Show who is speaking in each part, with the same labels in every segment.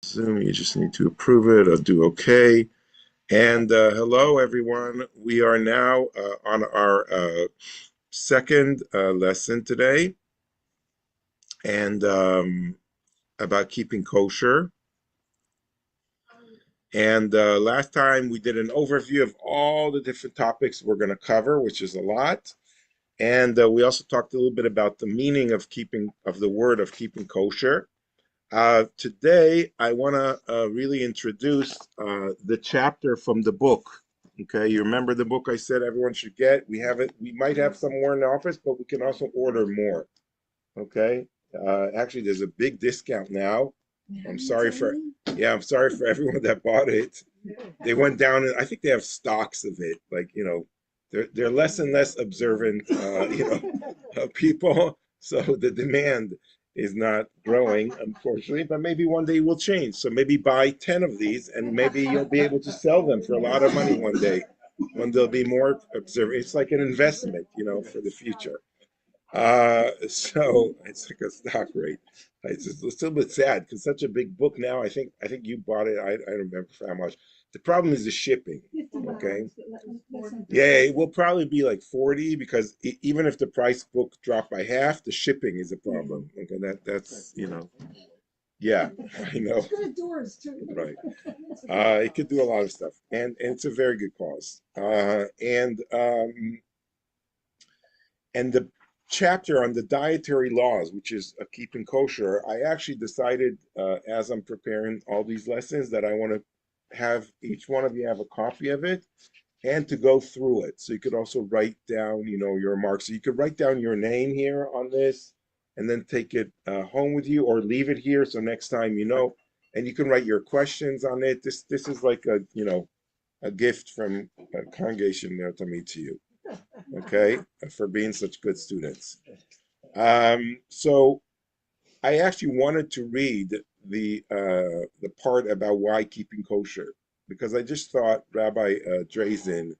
Speaker 1: Zoom, you just need to approve it. I'll do okay. And hello, everyone. We are now on our second lesson today, and about keeping kosher. And last time we did an overview of all the different topics we're going to cover, which is a lot. And we also talked a little bit about the meaning of the word of keeping kosher. Today, I want to really introduce the chapter from the book. Okay, you remember the book I said everyone should get? We have it. We might have some more in the office, but we can also order more. Okay. Actually, there's a big discount now. I'm sorry for I'm sorry for everyone that bought it. They went down, and I think they have stocks of it. Like they're less and less observant, people. So the demand is not growing, unfortunately. But maybe one day it will change. So maybe buy 10 of these, and maybe you'll be able to sell them for a lot of money one day when there'll be more observant. It's like an investment, for the future. So it's like a stock rate. It's a little bit sad because such a big book now. I think you bought it. I don't remember for how much. The problem is the shipping. Okay. Yeah, it will probably be like 40 because even if the price book dropped by half, the shipping is a problem. Okay, that's yeah, I know. Right. It could do a lot of stuff, and it's a very good cause. And the chapter on the dietary laws, which is keeping kosher, I actually decided as I'm preparing all these lessons that I want to have each one of you have a copy of it and to go through it. So you could also write down, your remarks. So you could write down your name here on this and then take it home with you or leave it here. So next time, and you can write your questions on it. This is like a gift from a congregation there to me to you. Okay, for being such good students. So I actually wanted to read the part about why keeping kosher because I just thought Rabbi Drazen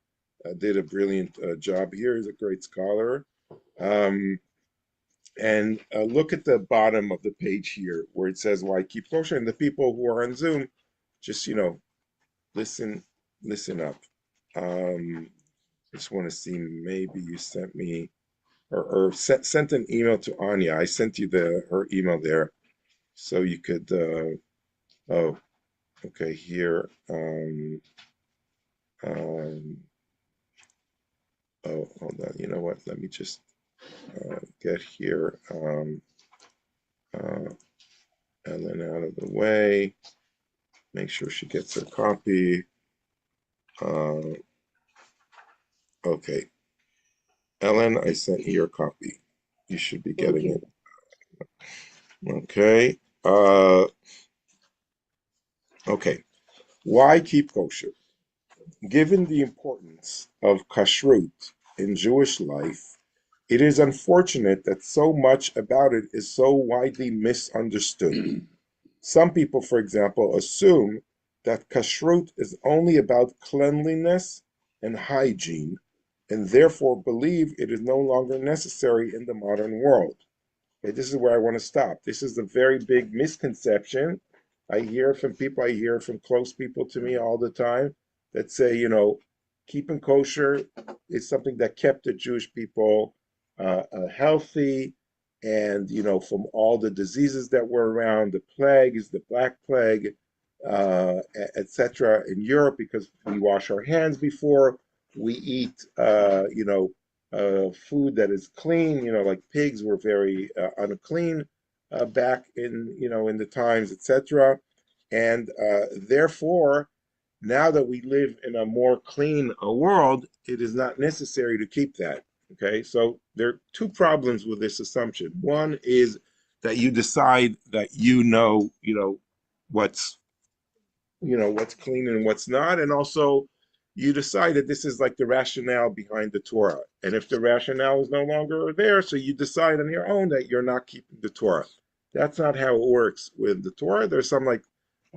Speaker 1: did a brilliant job here. He's a great scholar. Um, and look at the bottom of the page here where it says why keep kosher. And the people who are on Zoom, just listen, listen up. Um, just want to see, maybe you sent me or sent an email to Anya. I sent you her email there, so you could. Oh, okay. Here. Oh, hold on. You know what? Let me just get here. Uh, Ellen out of the way. Make sure she gets her copy. Uh, okay, Ellen, I sent you your copy. You should be getting it. Okay. Okay. Why keep kosher? Given the importance of kashrut in Jewish life, it is unfortunate that so much about it is so widely misunderstood. Some people, for example, assume that kashrut is only about cleanliness and hygiene, and therefore believe it is no longer necessary in the modern world. Okay, this is where I want to stop. This is a very big misconception. I hear from people, I hear from close people to me all the time that say, keeping kosher is something that kept the Jewish people healthy and, from all the diseases that were around, the plagues, the Black Plague, etc. in Europe, because we wash our hands before we eat, food that is clean, like pigs were very unclean back in the times, etc. And therefore, now that we live in a more clean world, it is not necessary to keep that. Okay, so there are two problems with this assumption. One is that you decide that what's what's clean and what's not, and also you decide that this is like the rationale behind the Torah. And if the rationale is no longer there, so you decide on your own that you're not keeping the Torah. That's not how it works with the Torah. There's some like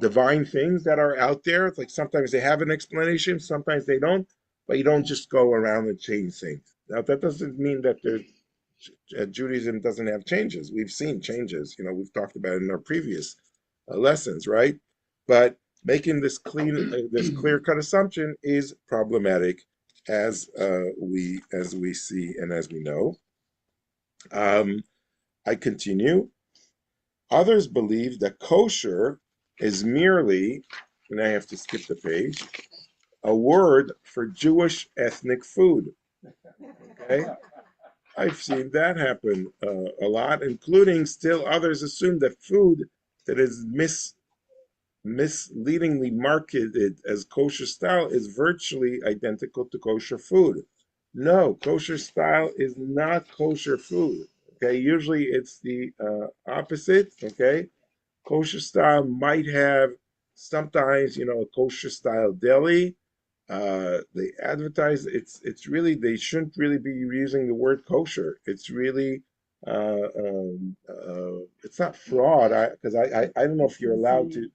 Speaker 1: divine things that are out there. It's like sometimes they have an explanation, sometimes they don't, but you don't just go around and change things. Now that doesn't mean that Judaism doesn't have changes. We've seen changes. We've talked about it in our previous lessons, right? but making this clear-cut assumption is problematic, as we see and as we know. I continue. Others believe that kosher is merely, and I have to skip the page, a word for Jewish ethnic food. Okay, I've seen that happen a lot, including still others assume that food that is misleadingly marketed as kosher style is virtually identical to kosher food. No, kosher style is not kosher food. Okay, usually it's the opposite. Okay, kosher style might have sometimes, a kosher style deli. They advertise it's really, they shouldn't really be using the word kosher. It's really it's not fraud. I don't know if you're allowed to.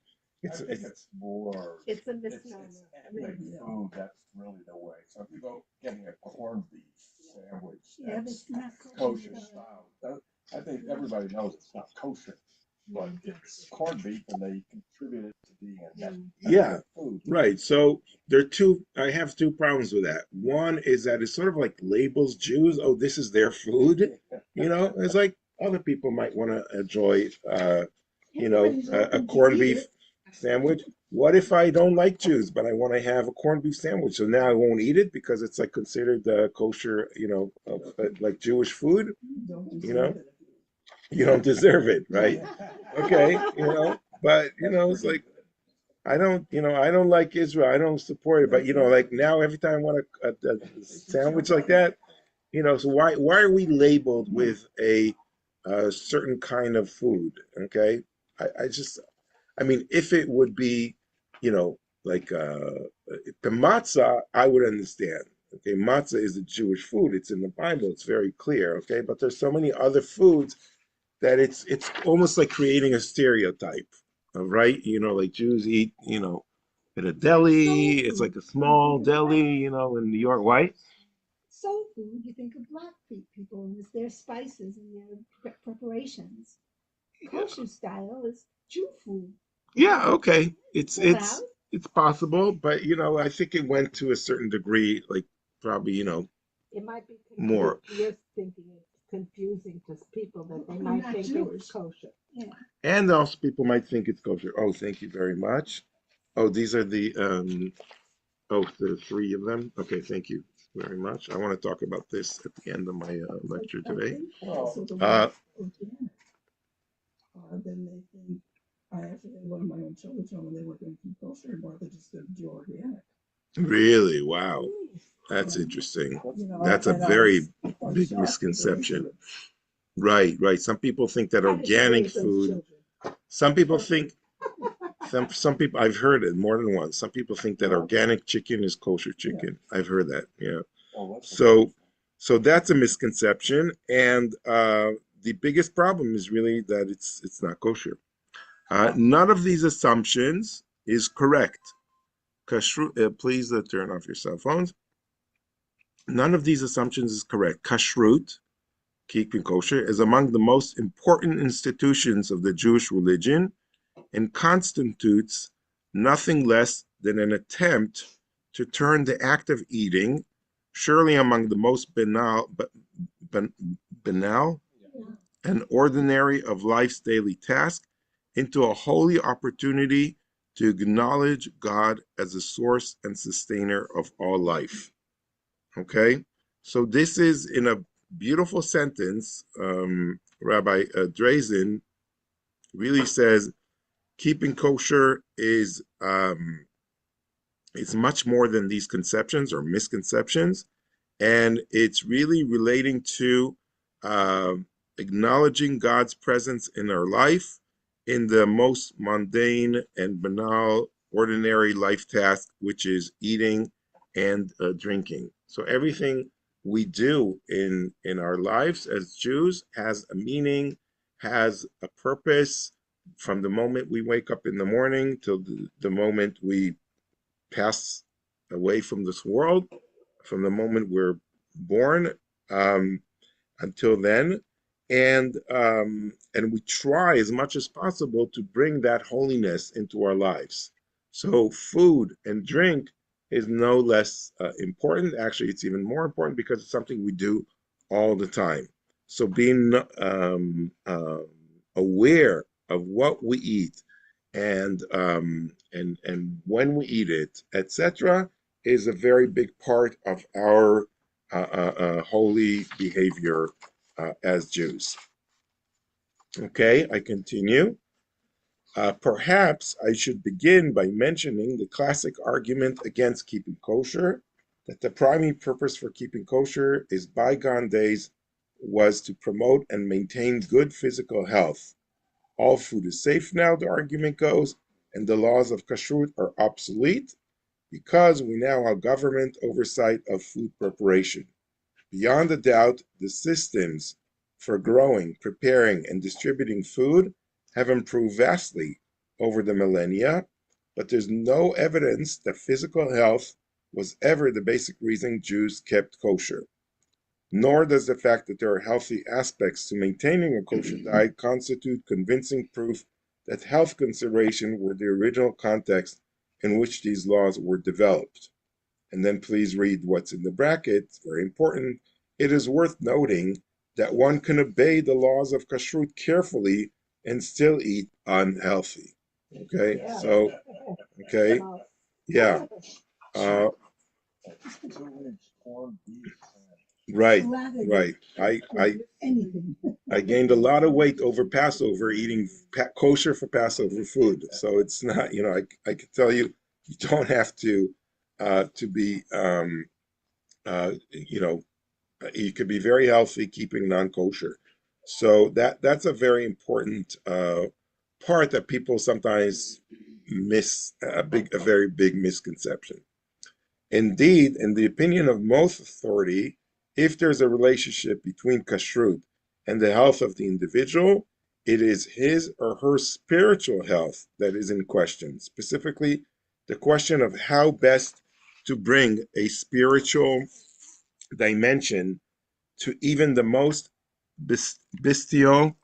Speaker 2: It's more.
Speaker 3: It's a misnomer.
Speaker 2: It's ethnic food. That's really the way. Some people getting a corned beef sandwich.
Speaker 3: Yeah,
Speaker 2: That's
Speaker 3: it's not
Speaker 2: kosher style. I think everybody knows it's not kosher, but it's corned beef, and they contribute it to being a
Speaker 1: Yeah,
Speaker 2: food.
Speaker 1: right. So I have two problems with that. One is that it sort of like labels Jews, oh, this is their food. It's like other people might want to enjoy, a corned beef sandwich. What if I don't like Jews, but I want to have a corned beef sandwich? So now I won't eat it because it's like considered kosher, like Jewish food. You don't deserve it, right? Okay, but it's like I don't like Israel. I don't support it. But like now, every time I want a sandwich like that, so why are we labeled with a certain kind of food? Okay, I mean, if it would be, like the matzah, I would understand. Okay, matzah is a Jewish food. It's in the Bible. It's very clear. Okay, but there's so many other foods that it's almost like creating a stereotype, right? Like Jews eat, at a deli. It's like a small deli, in New York. Why?
Speaker 3: Soul food, you think of black people and it's their spices and their preparations. Kosher style is Jew food.
Speaker 1: Yeah, okay. It's
Speaker 3: Without?
Speaker 1: it's possible, but I think it went to a certain degree, like probably,
Speaker 4: It might be
Speaker 1: more.
Speaker 4: You're thinking it's confusing to people that they
Speaker 3: We're
Speaker 4: might
Speaker 3: not
Speaker 4: think
Speaker 3: Jewish.
Speaker 4: it's kosher.
Speaker 3: Yeah.
Speaker 1: And also people might think it's kosher. Oh, thank you very much. Oh, these are the the three of them. Okay, thank you very much. I want to talk about this at the end of my lecture today.
Speaker 2: Well,
Speaker 5: Organic. Then they think, I actually had one of my own children tell me they were going to keep kosher anymore. They just didn't do organic.
Speaker 1: Really? Wow. That's interesting. That's a very big misconception. Right, right. Some people think that organic food, some people think, some people, I've heard it more than once. Some people think that organic chicken is kosher chicken. I've heard that. Yeah. So that's a misconception. And the biggest problem is really that it's not kosher. None of these assumptions is correct. Please turn off your cell phones. None of these assumptions is correct. Kashrut, keeping kosher, is among the most important institutions of the Jewish religion and constitutes nothing less than an attempt to turn the act of eating, surely among the most banal and ordinary of life's daily tasks, into a holy opportunity to acknowledge God as the source and sustainer of all life. Okay, so this is in a beautiful sentence. Rabbi Drazen really says keeping kosher is it's much more than these conceptions or misconceptions, and it's really relating to acknowledging God's presence in our life in the most mundane and banal, ordinary life task, which is eating and drinking. So everything we do in our lives as Jews has a meaning, has a purpose, from the moment we wake up in the morning till the moment we pass away from this world, from the moment we're born until then, and we try as much as possible to bring that holiness into our lives. So food and drink is no less important. Actually, it's even more important because it's something we do all the time. So being aware of what we eat and when we eat it, etc., is a very big part of our holy behavior as Jews. Okay, I continue. Perhaps I should begin by mentioning the classic argument against keeping kosher, that the primary purpose for keeping kosher is bygone days was to promote and maintain good physical health. All food is safe now, the argument goes, and the laws of kashrut are obsolete because we now have government oversight of food preparation. Beyond a doubt, the systems for growing, preparing, and distributing food have improved vastly over the millennia, but there's no evidence that physical health was ever the basic reason Jews kept kosher. Nor does the fact that there are healthy aspects to maintaining a kosher diet constitute convincing proof that health considerations were the original context in which these laws were developed. And then please read what's in the bracket, it's very important. It is worth noting that one can obey the laws of kashrut carefully and still eat unhealthy. Okay,
Speaker 4: Yeah.
Speaker 1: so, okay, yeah, uh,
Speaker 2: 2 weeks corned beef.
Speaker 1: right,
Speaker 3: Salad
Speaker 1: right.
Speaker 3: or anything.
Speaker 1: I gained a lot of weight over Passover eating kosher for Passover food. So it's not, I can tell you, you don't have to be, you could be very healthy keeping non-kosher. So that's a very important part that people sometimes miss, a very big misconception. Indeed, in the opinion of most authority, if there's a relationship between kashrut and the health of the individual, it is his or her spiritual health that is in question. Specifically, the question of how best to bring a spiritual dimension to even the most bestial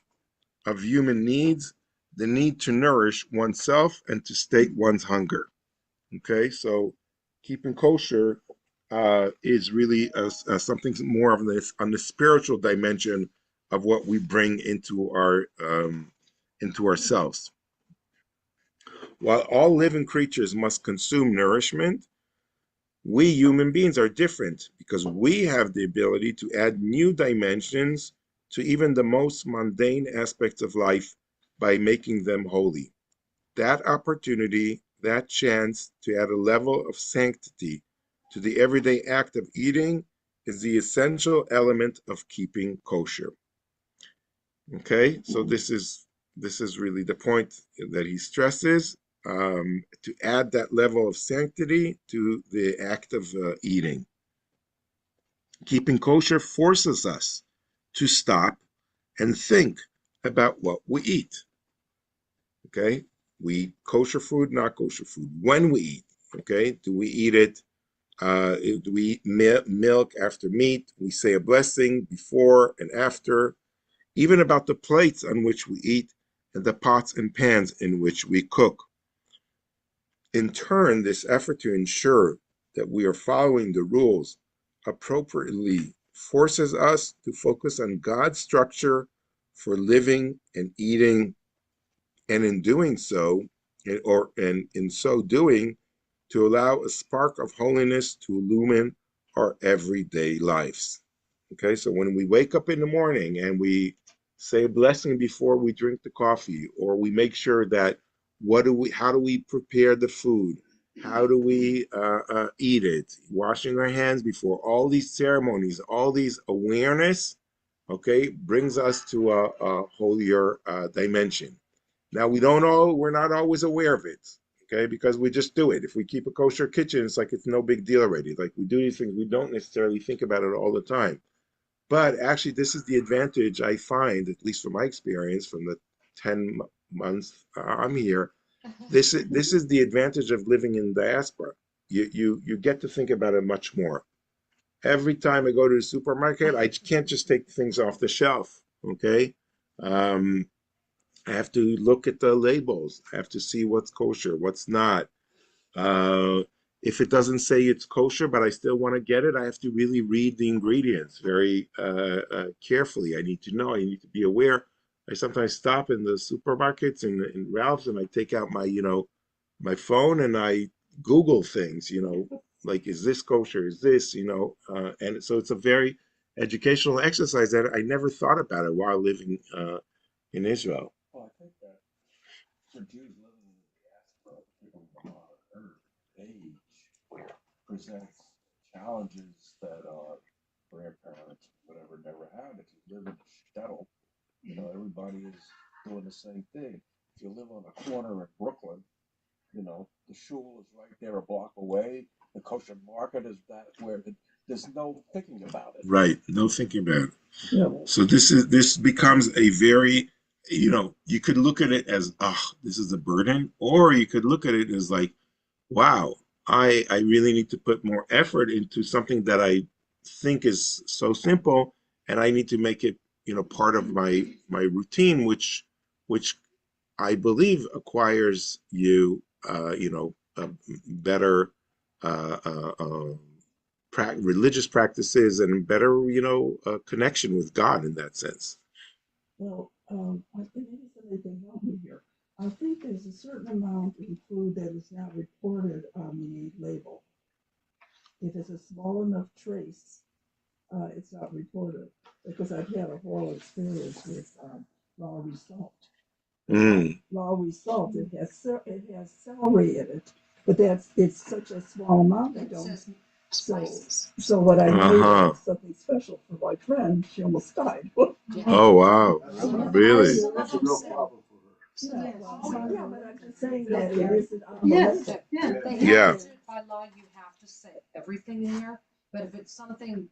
Speaker 1: of human needs, the need to nourish oneself and to state one's hunger. Okay, so keeping kosher is really something more of this on the spiritual dimension of what we bring into ourselves. While all living creatures must consume nourishment, we human beings are different because we have the ability to add new dimensions to even the most mundane aspects of life by making them holy. That opportunity, that chance to add a level of sanctity to the everyday act of eating is the essential element of keeping kosher. Okay, so this is really the point that he stresses, to add that level of sanctity to the act of eating. Keeping kosher forces us to stop and think about what we eat. Okay, we eat kosher food, not kosher food. When we eat, okay, do we eat it? Do we eat milk after meat? We say a blessing before and after. Even about the plates on which we eat and the pots and pans in which we cook. In turn, this effort to ensure that we are following the rules appropriately forces us to focus on God's structure for living and eating, and in doing so, and in so doing, to allow a spark of holiness to illumine our everyday lives. Okay, so when we wake up in the morning and we say a blessing before we drink the coffee, or we make sure that how do we prepare the food? How do we eat it? Washing our hands before all these ceremonies, all these awareness, okay, brings us to a holier dimension. Now we're not always aware of it, okay, because we just do it. If we keep a kosher kitchen, it's like it's no big deal already. Like we do these things, we don't necessarily think about it all the time. But actually, this is the advantage I find, at least from my experience, from the 10 months I'm here. This is the advantage of living in diaspora. You get to think about it much more. Every time I go to the supermarket, I can't just take things off the shelf. Okay, I have to look at the labels. I have to see what's kosher, what's not. If it doesn't say it's kosher, but I still want to get it, I have to really read the ingredients very carefully. I need to know. I need to be aware. I sometimes stop in the supermarkets and in Ralph's, and I take out my, my phone and I Google things. Like is this kosher? Is this, and so it's a very educational exercise that I never thought about it while living in Israel.
Speaker 2: Well, I think that for Jews living in the diaspora, particularly in the modern age, presents challenges that our grandparents, whatever, never had. If you live in a shtetl, everybody is doing the same thing. If you live on a corner in Brooklyn, the shul is right there a block away. The kosher market is that where there's no thinking about it.
Speaker 1: Right. No thinking about it.
Speaker 5: Yeah.
Speaker 1: So this becomes a very, you could look at it as, this is a burden, or you could look at it as like, wow, I really need to put more effort into something that I think is so simple, and I need to make it, part of my routine, which I believe acquires you, a better religious practices and better, connection with God in that sense.
Speaker 5: Well, I think maybe somebody can help me here. I think there's a certain amount in food that is not reported on the label. If it's a small enough trace, it's not reported because I've had a whole experience with Lowry salt.
Speaker 1: Mm.
Speaker 5: Lowry salt, it has celery in it, but it's such a small amount. I don't. So what I made was something special for my friend. She almost died.
Speaker 1: Oh wow, really?
Speaker 2: That's a real problem for her.
Speaker 5: Yeah, but I'm just saying that it isn't on the
Speaker 3: Yes,
Speaker 5: list.
Speaker 3: yeah.
Speaker 1: Yeah.
Speaker 6: By law, you have to say everything in there, but if it's something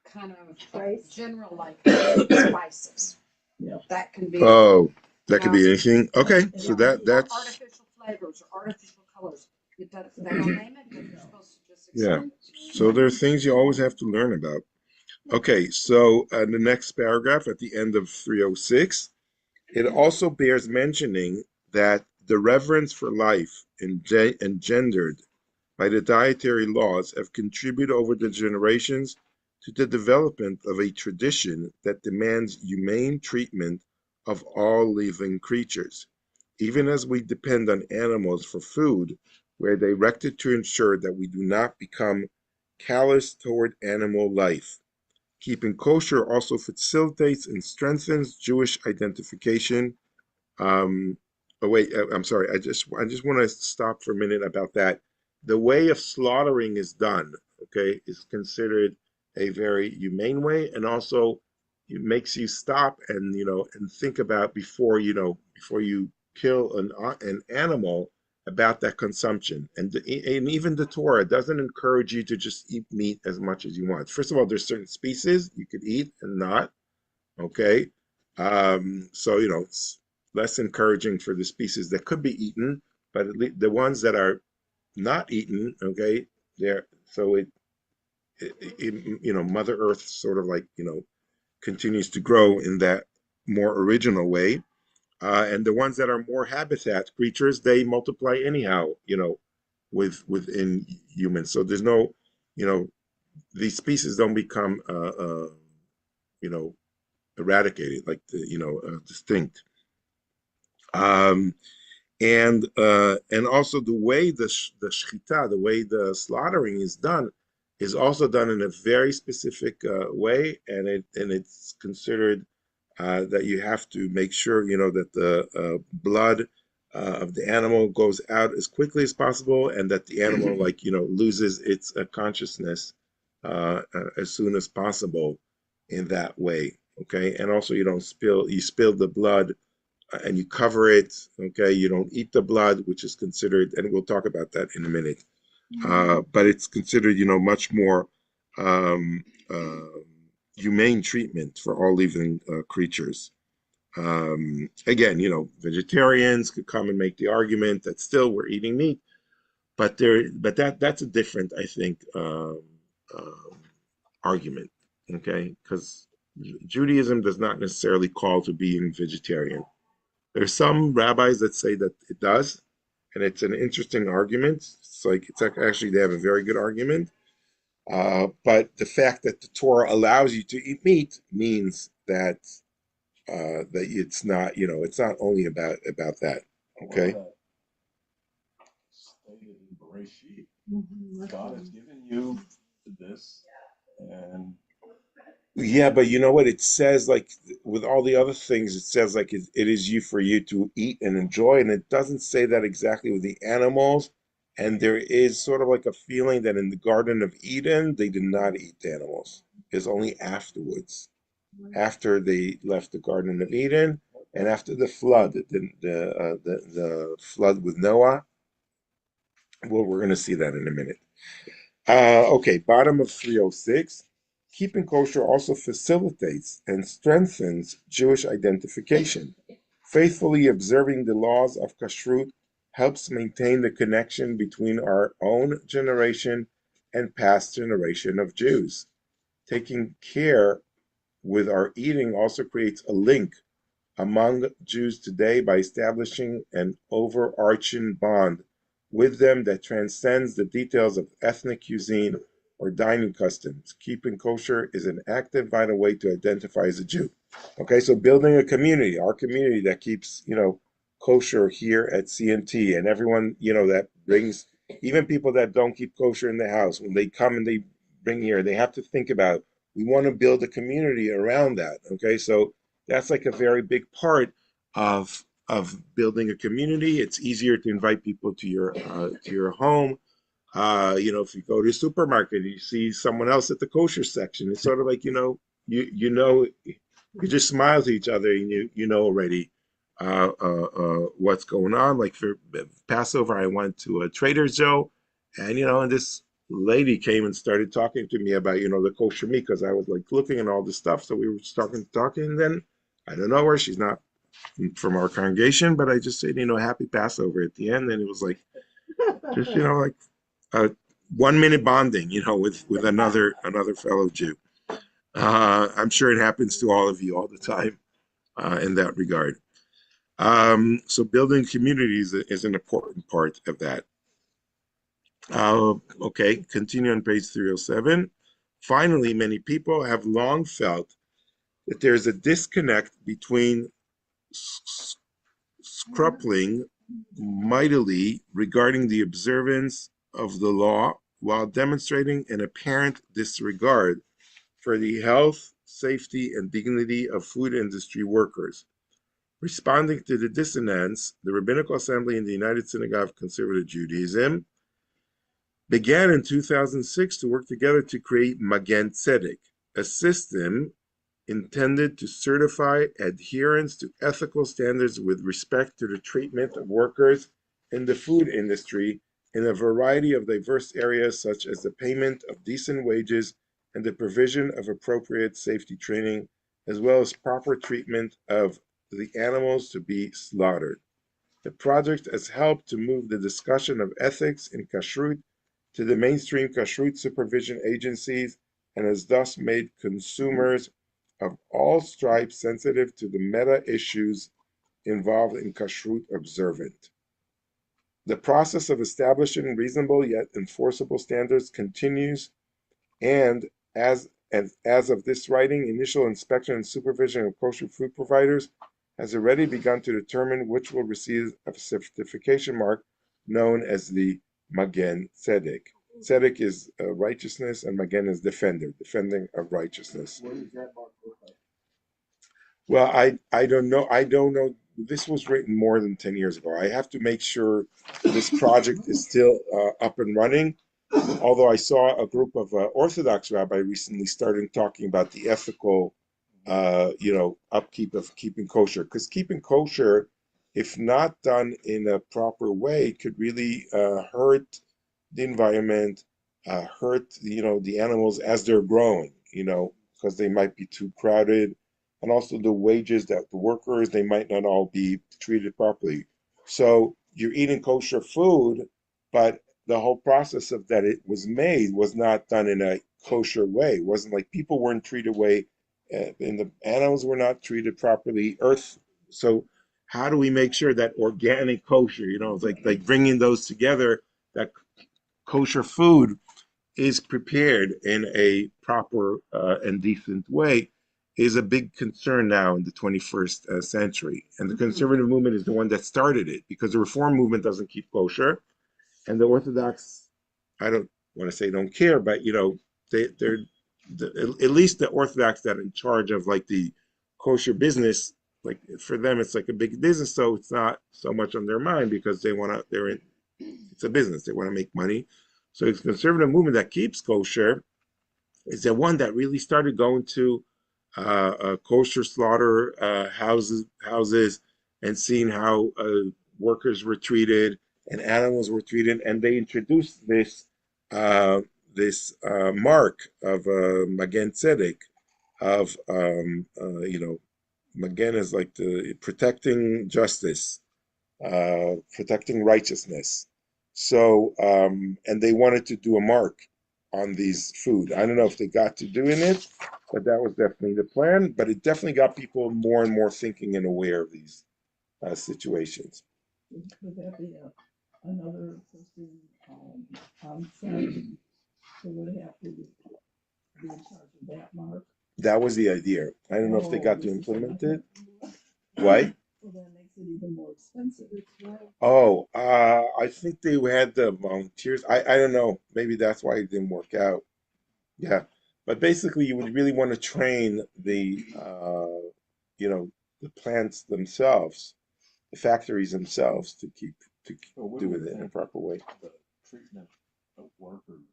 Speaker 6: kind of
Speaker 4: Spice.
Speaker 6: general like spices,
Speaker 5: Yeah.
Speaker 6: that can be.
Speaker 1: Oh, that could be anything. Okay, so
Speaker 6: Or
Speaker 1: that's
Speaker 6: artificial flavors or artificial colors. They don't name it, but you're supposed to just
Speaker 1: yeah.
Speaker 6: accept it.
Speaker 1: So there are things you always have to learn about. Okay, so the next paragraph at the end of 306, it also bears mentioning that the reverence for life engendered by the dietary laws have contributed over the generations to the development of a tradition that demands humane treatment of all living creatures. Even as we depend on animals for food, we're directed to ensure that we do not become callous toward animal life. Keeping kosher also facilitates and strengthens Jewish identification. Oh wait, I'm sorry. I just want to stop for a minute about that. The way of slaughtering is done, okay, is considered a very humane way, and also it makes you stop and and think about before you kill an animal about that consumption. And even the Torah doesn't encourage you to just eat meat as much as you want. First of all, there's certain species you could eat and not, okay? So it's less encouraging for the species that could be eaten, but at least the ones that are not eaten, okay, they're so Mother Earth sort of like continues to grow in that more original way, and the ones that are more habitat creatures, they multiply anyhow, within humans. So there's no, these species don't become, you know, eradicated, like distinct. Um, and also the way the shchita, the way the slaughtering is done, is also done in a very specific way, and it's considered that you have to make sure that the blood of the animal goes out as quickly as possible, and that the animal loses its consciousness as soon as possible in that way. Okay, and also you spill the blood and you cover it. Okay, you don't eat the blood, which is considered, and we'll talk about that in a minute. But it's considered, much more um, humane treatment for all living creatures. Again, vegetarians could come and make the argument that still we're eating meat, but that's a different, I think, argument. Okay, because Judaism does not necessarily call to being vegetarian. There's some rabbis that say that it does, and it's an interesting argument. Actually they have a very good argument. But the fact that the Torah allows you to eat meat means that it's not, it's not only about that. Okay.
Speaker 2: Well, stated in Bereshit,
Speaker 4: Mhm,
Speaker 2: God has given you this, and
Speaker 1: Yeah, but you know what? It says like with all the other things, it says like it is you for you to eat and enjoy, and it doesn't say that exactly with the animals. And there is sort of like a feeling that in the Garden of Eden, they did not eat the animals. It's only afterwards, after they left the Garden of Eden, and after the flood, the flood with Noah. Well, we're going to see that in a minute. Okay, bottom of 306. Keeping kosher also facilitates and strengthens Jewish identification. Faithfully observing the laws of kashrut helps maintain the connection between our own generation and past generation of Jews. Taking care with our eating also creates a link among Jews today by establishing an overarching bond with them that transcends the details of ethnic cuisine or dining customs. Keeping kosher is an active, vital way to identify as a Jew. Okay, so building a community, our community that keeps, kosher here at CNT, and everyone, that brings, even people that don't keep kosher in the house, when they come and they bring here, they have to think about, we want to build a community around that. Okay, so that's like a very big part of building a community. It's easier to invite people to your home. If you go to a supermarket, you see someone else at the kosher section. It's sort of like you just smile to each other, and you know already what's going on. Like for Passover, I went to a Trader Joe, and this lady came and started talking to me about the kosher meat, because I was like looking at all this stuff. So we were talking, and then I don't know her. She's not from our congregation, but I just said, happy Passover at the end. And it was like, just, like a 1 minute bonding, with another fellow Jew. I'm sure it happens to all of you all the time in that regard. So building communities is an important part of that. Okay, continue on page 307. Finally, many people have long felt that there's a disconnect between scrupling mightily regarding the observance of the law while demonstrating an apparent disregard for the health, safety, and dignity of food industry workers. Responding to the dissonance, the Rabbinical Assembly in the United Synagogue of Conservative Judaism began in 2006 to work together to create Magen Tzedek, a system intended to certify adherence to ethical standards with respect to the treatment of workers in the food industry in a variety of diverse areas, such as the payment of decent wages and the provision of appropriate safety training, as well as proper treatment of the animals to be slaughtered. The project has helped to move the discussion of ethics in kashrut to the mainstream kashrut supervision agencies, and has thus made consumers of all stripes sensitive to the meta issues involved in kashrut observant. The process of establishing reasonable yet enforceable standards continues, and as of this writing, initial inspection and supervision of kosher food providers has already begun to determine which will receive a certification mark known as the Magen Tzedek. Tzedek is righteousness, and Magen is defending of righteousness.
Speaker 2: what does that mark look like?
Speaker 1: Well, I don't know. I don't know. This was written more than 10 years ago. I have to make sure this project is still up and running. Although I saw a group of Orthodox rabbi recently starting talking about the ethical, upkeep of keeping kosher. Because keeping kosher, if not done in a proper way, could really hurt the environment, hurt the animals as they're growing. Because they might be too crowded, and also the wages that the workers, they might not all be treated properly. So you're eating kosher food, but the whole process of that it was made was not done in a kosher way. It wasn't like people weren't treated and the animals were not treated properly. So how do we make sure that organic kosher, it's like bringing those together, that kosher food is prepared in a proper and decent way, is a big concern now in the 21st century. And the conservative movement is the one that started it, because the reform movement doesn't keep kosher, and the Orthodox, I don't want to say don't care, but they're at least the Orthodox that are in charge of like the kosher business, like for them it's like a big business, so it's not so much on their mind, because it's a business, they want to make money. So it's the conservative movement that keeps kosher is the one that really started going to kosher slaughter houses and seeing how workers were treated and animals were treated, and they introduced this mark of Magen Tzedek, of Magen is like the protecting justice, protecting righteousness. So, and they wanted to do a mark on these food. I don't know if they got to doing it, but that was definitely the plan. But it definitely got people more and more thinking and aware of these situations.
Speaker 5: Would that be another person outside who would have to be in charge of that mark?
Speaker 1: That was the idea. I don't know if they got to implement it. Why?
Speaker 5: Well, that makes it even more expensive.
Speaker 1: Oh, I think they had the volunteers. I don't know. Maybe that's why it didn't work out. Yeah, but basically, you would really want to train the plants themselves, the factories themselves, to
Speaker 2: So what
Speaker 1: do
Speaker 2: do you
Speaker 1: it in a
Speaker 2: think
Speaker 1: proper way.
Speaker 2: the treatment of workers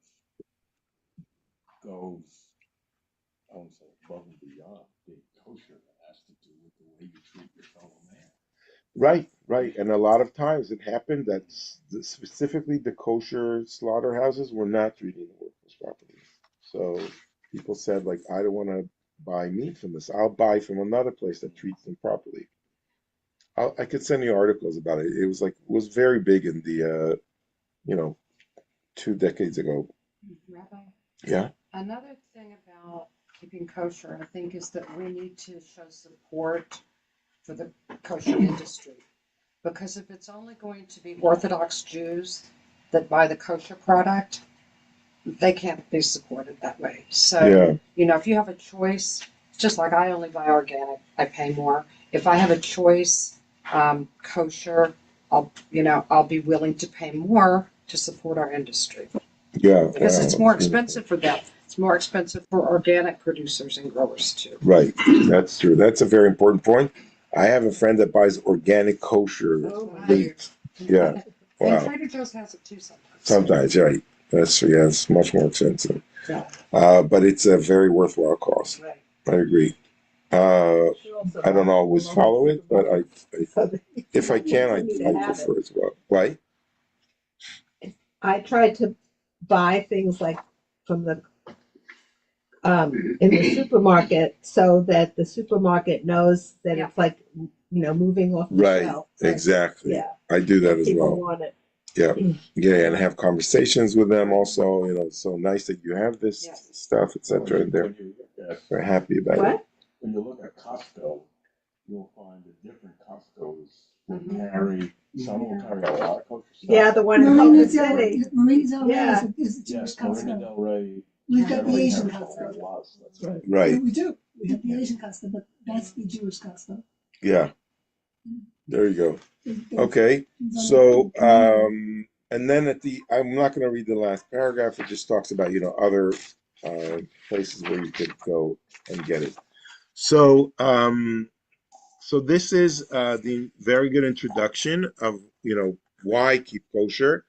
Speaker 2: goes, I won't say above and beyond being kosher, it has to do with the way you treat your fellow man.
Speaker 1: Right. And a lot of times it happened that specifically the kosher slaughterhouses were not treating the workers properly. So people said, like, I don't want to buy meat from this. I'll buy from another place that treats them properly. I could send you articles about it. It was very big in the, 2 decades ago.
Speaker 6: Rabbi,
Speaker 1: Yeah.
Speaker 6: another thing about keeping kosher, I think, is that we need to show support for the kosher industry. Because if it's only going to be Orthodox Jews that buy the kosher product, they can't be supported that way. So, if you have a choice, just like I only buy organic, I pay more. If I have a choice, kosher, I'll be willing to pay more to support our industry.
Speaker 1: Yeah.
Speaker 6: Because it's more expensive for them. It's more expensive for organic producers and growers too.
Speaker 1: Right. That's true. That's a very important point. I have a friend that buys organic kosher meat. Yeah.
Speaker 6: And
Speaker 1: Wow.
Speaker 6: Trader Joe's has it too sometimes.
Speaker 1: Sometimes, right. That's true. Yeah, it's much more expensive.
Speaker 6: Yeah.
Speaker 1: But it's a very worthwhile cost.
Speaker 6: Right.
Speaker 1: I agree. I don't always follow it, but if I can, I prefer it as well. Why?
Speaker 4: I try to buy things like from the in the supermarket, so that the supermarket knows that it's like moving off the
Speaker 1: Right.
Speaker 4: shelf.
Speaker 1: Exactly.
Speaker 4: Yeah.
Speaker 1: I do that as
Speaker 4: People
Speaker 1: well.
Speaker 4: want it.
Speaker 1: Yeah, and have conversations with them also. It's so nice that you have this stuff, etc. And they're very happy about it.
Speaker 2: When you look at Costco, you'll find that different Costco's will carry, some will carry a lot of kosher stuff.
Speaker 4: Yeah, the one in
Speaker 3: Marina
Speaker 4: Culver City.
Speaker 3: Del Rey
Speaker 4: Yeah.
Speaker 3: is a Jewish
Speaker 2: Marina
Speaker 3: Costco.
Speaker 2: Del Rey.
Speaker 3: We've got the
Speaker 2: generally
Speaker 3: Asian
Speaker 2: carries a
Speaker 3: Costco.
Speaker 2: whole lot of stuff.
Speaker 5: That's right.
Speaker 1: Right.
Speaker 3: Yeah, we do. We have the Asian Costco, but that's the Jewish Costco.
Speaker 1: Yeah. There you go. Okay. So, and then I'm not going to read the last paragraph. It just talks about, other places where you could go and get it. So, so this is the very good introduction of, why keep kosher.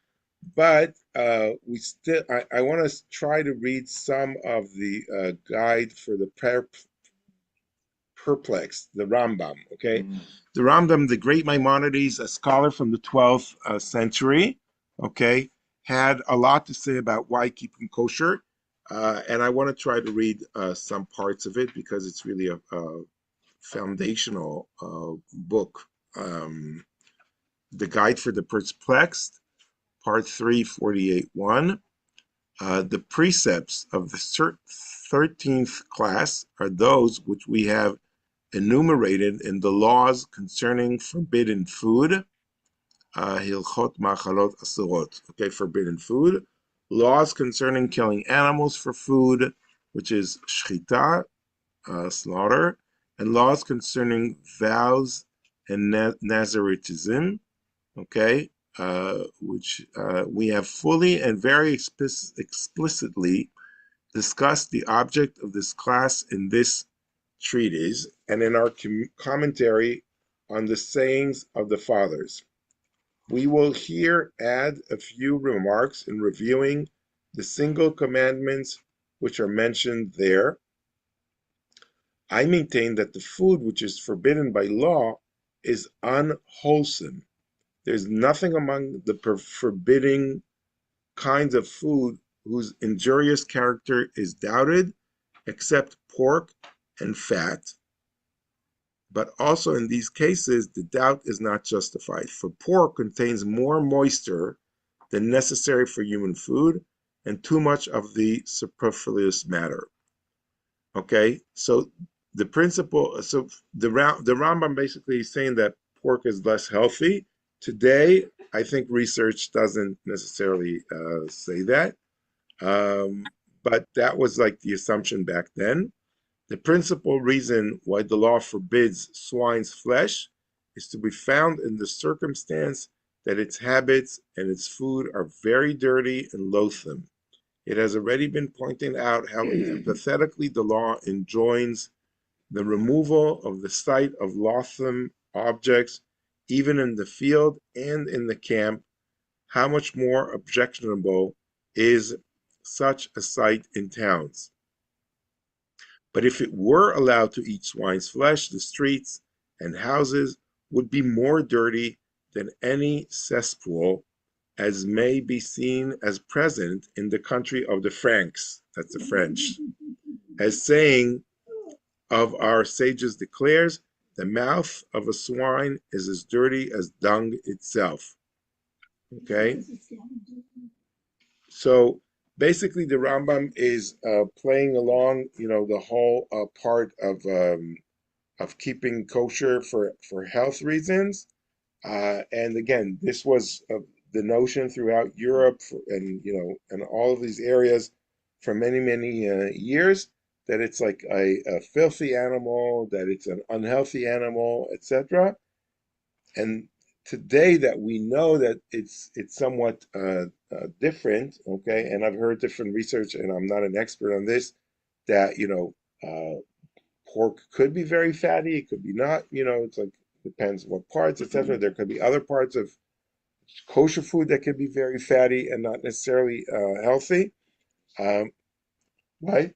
Speaker 1: But I want to try to read some of the guide for the perplexed, the Rambam, okay? The Rambam, the great Maimonides, a scholar from the 12th century, okay, had a lot to say about why keeping kosher. And I want to try to read some parts of it because it's really a foundational book. The Guide for the Perplexed, Part 3, 48.1. The precepts of the 13th class are those which we have enumerated in the laws concerning forbidden food, Hilchot Machalot Asurot, okay, forbidden food, laws concerning killing animals for food, which is Shchita, slaughter, and laws concerning vows and Nazaritism, okay, which we have fully and very explicitly discussed the object of this class in this treatise and in our commentary on the sayings of the fathers. We will here add a few remarks in reviewing the single commandments which are mentioned there. I maintain that the food which is forbidden by law is unwholesome. There's nothing among the forbidding kinds of food whose injurious character is doubted, except pork and fat. But also in these cases, the doubt is not justified, for pork contains more moisture than necessary for human food and too much of the superfluous matter. Okay, so the principle, so the Rambam basically is saying that pork is less healthy. Today, I think research doesn't necessarily say that, but that was like the assumption back then. The principal reason why the law forbids swine's flesh is to be found in the circumstance that its habits and its food are very dirty and loathsome. It has already been pointed out how emphatically the law enjoins the removal of the sight of loathsome objects, even in the field and in the camp. How much more objectionable is such a sight in towns? But if it were allowed to eat swine's flesh, the streets and houses would be more dirty than any cesspool, as may be seen as present in the country of the Franks, that's the French, as saying of our sages declares, the mouth of a swine is as dirty as dung itself. Okay? So basically the Rambam is playing along, the whole part of keeping kosher for health reasons. And again, this was the notion throughout Europe and all of these areas for many, many years, that it's like a filthy animal, that it's an unhealthy animal, etc. And today that we know that it's somewhat different, okay, and I've heard different research, and I'm not an expert on this, that pork could be very fatty, it could be not, it's like depends what parts, etc. There could be other parts of kosher food that could be very fatty and not necessarily healthy. Right?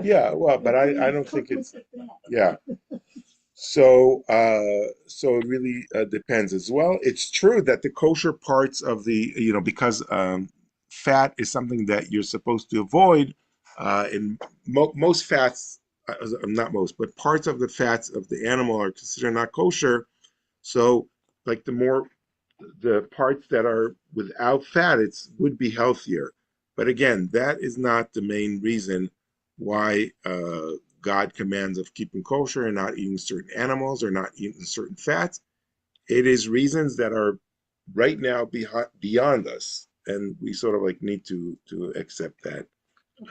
Speaker 1: Yeah, well, but I don't think it's, yeah. So it really depends as well. It's true that the kosher parts of the, because fat is something that you're supposed to avoid, in most fats, not most, but parts of the fats of the animal are considered not kosher. So like the parts that are without fat, would be healthier. But again, that is not the main reason why God commands of keeping kosher and not eating certain animals or not eating certain fats. It is reasons that are right now beyond us, and we sort of like need to accept that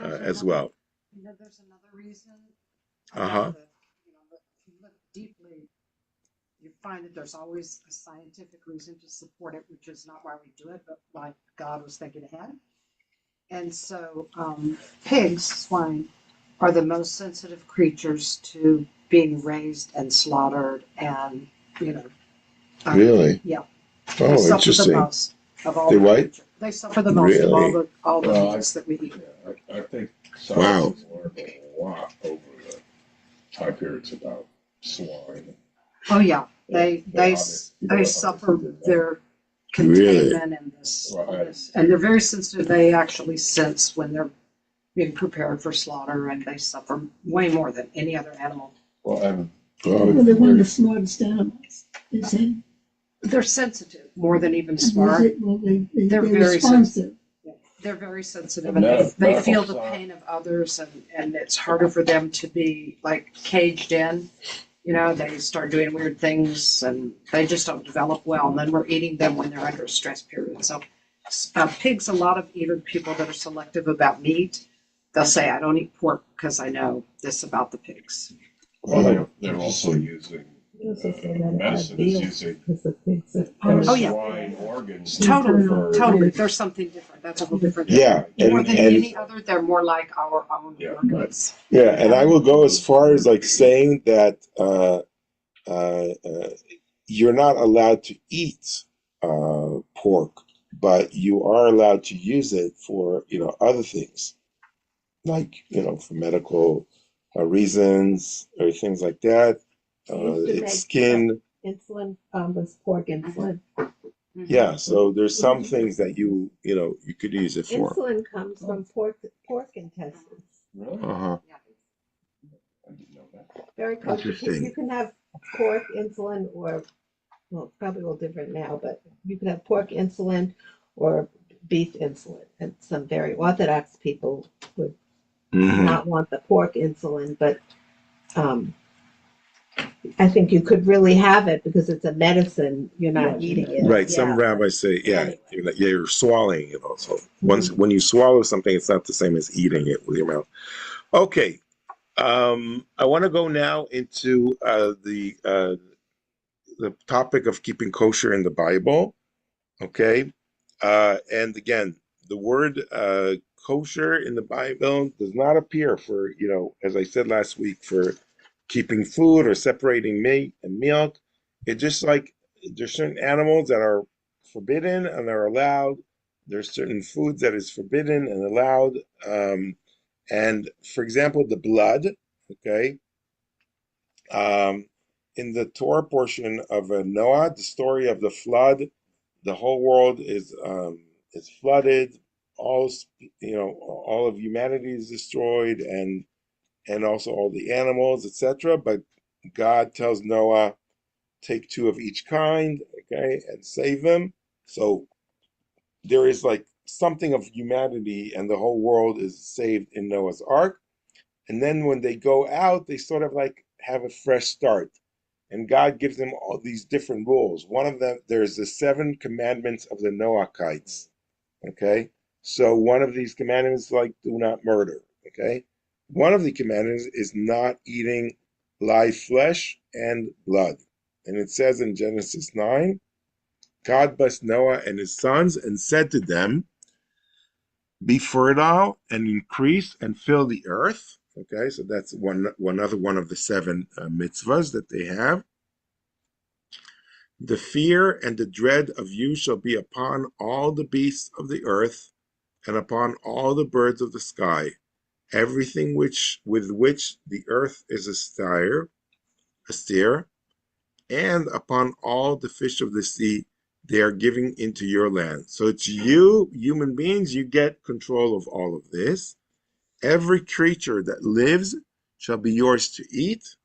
Speaker 1: as well.
Speaker 6: There's another reason.
Speaker 1: Uh-huh.
Speaker 6: If you look deeply, you find that there's always a scientific reason to support it, which is not why we do it, but why God was thinking ahead. And so pigs, swine, are the most sensitive creatures to being raised and slaughtered and,
Speaker 1: Really?
Speaker 6: Yeah.
Speaker 1: Oh,
Speaker 6: they suffer
Speaker 1: interesting.
Speaker 6: The most of all
Speaker 1: They
Speaker 6: the
Speaker 1: what?
Speaker 6: creatures. They suffer the most of all the meats that we eat.
Speaker 2: I think science has learned a lot over the time periods about swine.
Speaker 6: Oh yeah, they suffer their containment and this, and they're very sensitive. They actually sense when they're being prepared for slaughter, and they suffer way more than any other animal.
Speaker 2: Well, and
Speaker 5: they're one of the smartest animals. Is
Speaker 6: they're sensitive more than even smart.
Speaker 5: They're
Speaker 6: They're very
Speaker 5: responsive.
Speaker 6: they're very sensitive
Speaker 2: The
Speaker 6: and they
Speaker 2: medical
Speaker 6: feel the
Speaker 2: side.
Speaker 6: pain of others and it's harder for them to be like caged in. You know, they start doing weird things and they just don't develop well. And then we're eating them when they're under a stress period. So pigs, a lot of even people that are selective about meat, they'll say, I don't eat pork because I know this about the pigs.
Speaker 2: Well, they're also using,
Speaker 4: You also say that
Speaker 2: medicine
Speaker 4: veal,
Speaker 2: is using
Speaker 4: because the pigs are.
Speaker 6: Oh, yeah.
Speaker 2: swine organs.
Speaker 6: Totally,
Speaker 2: for-
Speaker 6: totally. There's something different. That's a whole different thing.
Speaker 1: Yeah,
Speaker 6: More
Speaker 1: and
Speaker 6: than
Speaker 1: and
Speaker 6: any other, they're more like our own
Speaker 2: Yeah.
Speaker 6: organs.
Speaker 1: yeah, and I will go as far as like saying that you're not allowed to eat pork, but you are allowed to use it for other things, like for medical reasons or things like that.
Speaker 4: They used to
Speaker 1: Its
Speaker 4: make,
Speaker 1: skin.
Speaker 4: Insulin was pork insulin.
Speaker 1: Yeah, so there's some things that you could use it for.
Speaker 4: Insulin comes from pork intestines.
Speaker 2: Really?
Speaker 1: Uh-huh.
Speaker 2: I didn't know that.
Speaker 4: Very kosher.
Speaker 1: Interesting.
Speaker 4: You can have pork insulin or, well, it's probably all different now, but you can have pork insulin or beef insulin. And some very Orthodox people would
Speaker 1: Mhm.
Speaker 4: not want the pork insulin, but I think you could really have it because it's a medicine. You're not eating it.
Speaker 1: Right. Some
Speaker 4: Yeah.
Speaker 1: rabbis say,
Speaker 4: Anyway.
Speaker 1: you're swallowing it also. When you swallow something, it's not the same as eating it with your mouth. Okay. I want to go now into the topic of keeping kosher in the Bible. Okay. And again, the word kosher in the Bible does not appear for, as I said last week, for keeping food or separating meat and milk. It's just like there's certain animals that are forbidden and are allowed. There's certain foods that is forbidden and allowed. And for example, the blood, okay, in the Torah portion of Noah, the story of the flood, the whole world is flooded. All of humanity is destroyed, and also all the animals, etc. But God tells Noah, take two of each kind, okay, and save them. So there is like something of humanity, and the whole world is saved in Noah's Ark. And then when they go out, they sort of like have a fresh start. And God gives them all these different rules. One of them, there's the 7 commandments of the Noachites. Okay. So one of these commandments is like, do not murder. Okay. One of the commandments is not eating live flesh and blood. And it says in Genesis 9, God blessed Noah and his sons and said to them, be fertile and increase and fill the earth. Okay, so that's another one of the 7 mitzvahs that they have. The fear and the dread of you shall be upon all the beasts of the earth and upon all the birds of the sky, everything with which the earth is astir, and upon all the fish of the sea they are giving into your land. So it's you, human beings, you get control of all of this. Every creature that lives shall be yours to eat.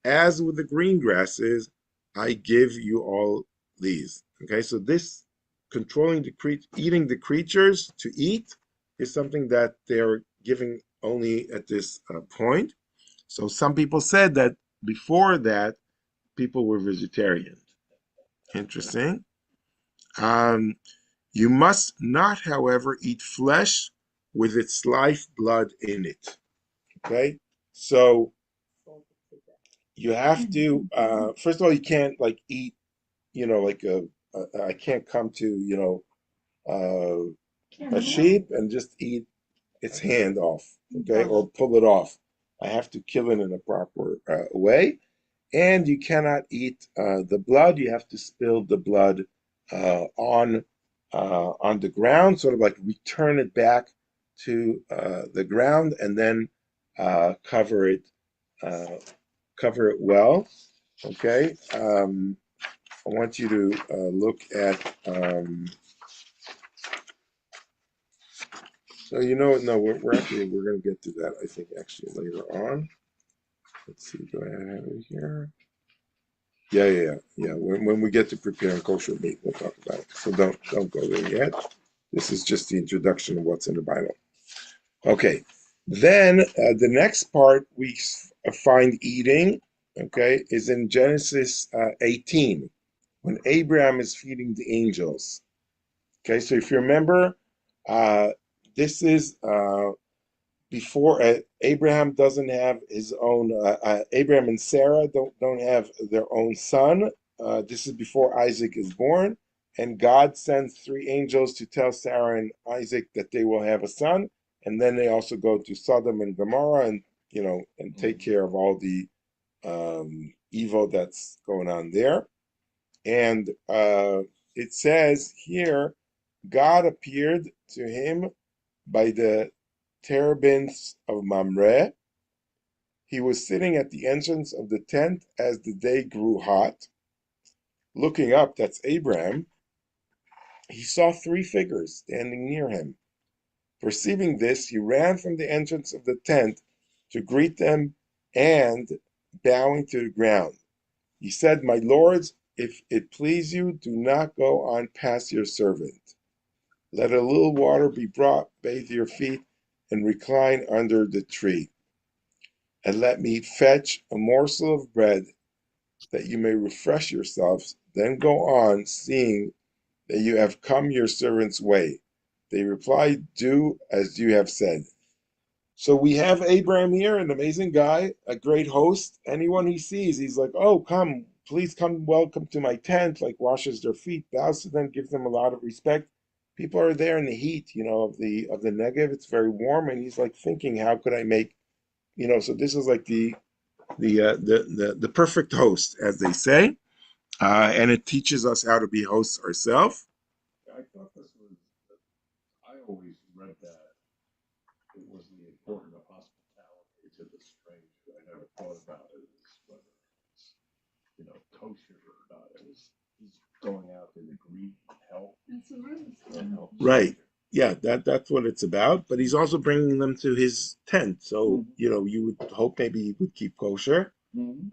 Speaker 1: As with the green grasses, I give you all these. Okay, so this controlling eating the creatures to eat is something that they're giving only at this point. So some people said that before that, people were vegetarian. Interesting. You must not, however, eat flesh with its life blood in it. Okay, so you have to first of all, you can't like eat like I can't come to a sheep and just eat its hand off, okay, or pull it off. I have to kill it in a proper way, and you cannot eat the blood. You have to spill the blood on the ground, sort of like return it back to the ground, and then cover it well. Okay. I want you to look at. So no, we're going to get to that. I think actually later on. Let's see. Do I have it here? Yeah. When we get to preparing kosher meat, we'll talk about it. So don't go there yet. This is just the introduction of what's in the Bible. Okay, then the next part we find eating, okay, is in Genesis 18, when Abraham is feeding the angels. Okay, so if you remember, this is before Abraham doesn't have his own. Abraham and Sarah don't have their own son. This is before Isaac is born, and God sends three angels to tell Sarah and Isaac that they will have a son, and then they also go to Sodom and Gomorrah and and take care of all the evil that's going on there. And it says here, God appeared to him by the terebinths of Mamre. He was sitting at the entrance of the tent as the day grew hot. Looking up, that's Abraham, he saw three figures standing near him. Perceiving this, he ran from the entrance of the tent to greet them, and, bowing to the ground, he said, "My lords, if it please you, do not go on past your servant. Let a little water be brought, bathe your feet, and recline under the tree. And let me fetch a morsel of bread, that you may refresh yourselves. Then go on, seeing that you have come your servant's way." They replied, "Do as you have said." So we have Abraham here, an amazing guy, a great host. Anyone he sees, he's like, "Oh, come, please come, welcome to my tent," like washes their feet, bows to them, gives them a lot of respect. People are there in the heat, of the Negev. It's very warm, and he's like thinking, how could I make, so this is like the perfect host, as they say, and it teaches us how to be hosts ourselves.
Speaker 2: I thought this was, I always read that it was the importance of hospitality to the stranger. I never thought about it as whether it's, kosher or not. It was, he's going out there to greet, help, and help.
Speaker 1: Right. Yeah, that's what it's about. But he's also bringing them to his tent. So, you would hope maybe he would keep kosher.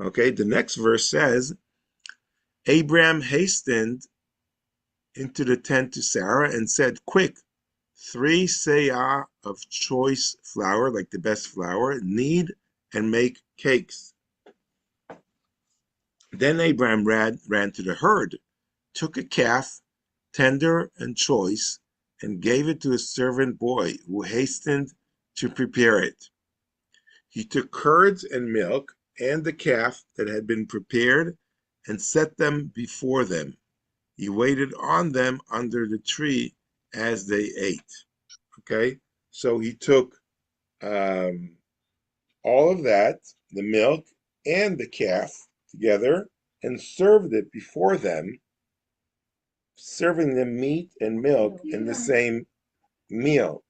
Speaker 1: Okay, the next verse says, Abraham hastened into the tent to Sarah and said, "Quick, 3 seah of choice flour, like the best flour, knead and make cakes." Then Abraham ran to the herd, took a calf, tender and choice, and gave it to his servant boy, who hastened to prepare it. He took curds and milk and the calf that had been prepared and set them before them. He waited on them under the tree as they ate. Okay, so he took all of that, the milk and the calf together, and served it before them, serving them meat and milk in the same meal.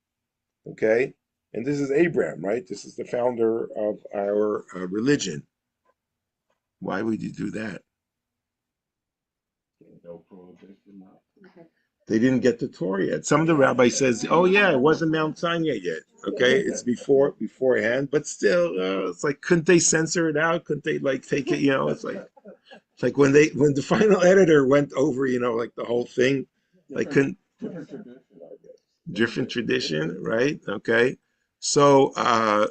Speaker 1: Okay, and this is Abraham, right? This is the founder of our religion. Why would you do that?
Speaker 2: No prohibition.
Speaker 1: They didn't get the Torah yet. Some of the rabbis says, "Oh yeah, it wasn't Mount Sinai yet." Okay, it's beforehand, but still, it's like, couldn't they censor it out? Couldn't they like take it? It's like when the final editor went over, like the whole thing, like couldn't
Speaker 2: Different tradition, I guess.
Speaker 1: different tradition, right? Okay, so